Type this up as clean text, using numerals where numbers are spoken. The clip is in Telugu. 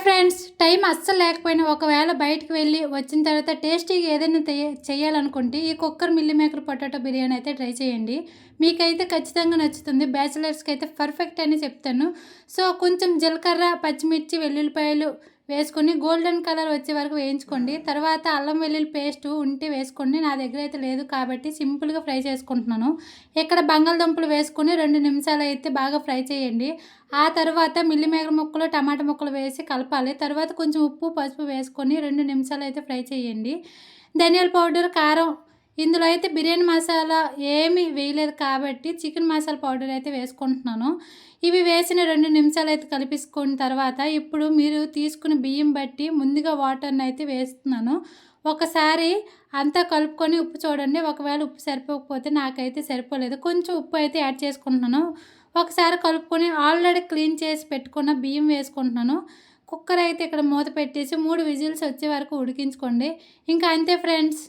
ఫ్రెండ్స్, టైం అస్సలు లేకపోయినా ఒకవేళ బయటికి వెళ్ళి వచ్చిన తర్వాత టేస్టీగా ఏదైనా చేయాలనుకుంటే ఈ cooker meal maker potato biryani అయితే ట్రై చేయండి. మీకైతే ఖచ్చితంగా నచ్చుతుంది. బ్యాచిలర్స్కి అయితే పర్ఫెక్ట్ అని చెప్తాను. సో కొంచెం జీలకర్ర, పచ్చిమిర్చి, వెల్లుల్లిపాయలు వేసుకొని గోల్డెన్ కలర్ వచ్చే వరకు వేయించుకోండి. తర్వాత అల్లం వెల్లుల్లి పేస్ట్ ఉంటే వేసుకోండి. నా దగ్గర అయితే లేదు కాబట్టి సింపుల్గా ఫ్రై చేసుకుంటున్నాను. ఇక్కడ బంగాళదుంపలు వేసుకొని 2 నిమిషాలు అయితే బాగా ఫ్రై చేయండి. ఆ తర్వాత మిల్లీ మేకర్ ముక్కలు, టమాటా ముక్కలు వేసి కలపాలి. తర్వాత కొంచెం ఉప్పు, పసుపు వేసుకొని 2 నిమిషాలు అయితే ఫ్రై చేయండి. ధనియాల పౌడర్, కారం, ఇందులో అయితే బిర్యానీ మసాలా ఏమీ వేయలేదు కాబట్టి చికెన్ మసాలా పౌడర్ అయితే వేసుకుంటున్నాను. ఇవి వేసిన 2 నిమిషాలు అయితే కలిపేసుకున్న తర్వాత ఇప్పుడు మీరు తీసుకున్న బియ్యం బట్టి ముందుగా వాటర్ని అయితే వేస్తున్నాను. ఒకసారి అంతా కలుపుకొని ఉప్పు చూడండి. ఒకవేళ ఉప్పు సరిపోకపోతే నాకైతే సరిపోలేదు. కొంచెం ఉప్పు అయితే యాడ్ చేసుకుంటున్నాను. ఒకసారి కలుపుకొని ఆల్రెడీ క్లీన్ చేసి పెట్టుకున్న బియ్యం వేసుకుంటున్నాను. కుక్కర్ అయితే ఇక్కడ మూత పెట్టేసి 3 విజిల్స్ వచ్చే వరకు ఉడికించుకోండి. ఇంకా అంతే ఫ్రెండ్స్.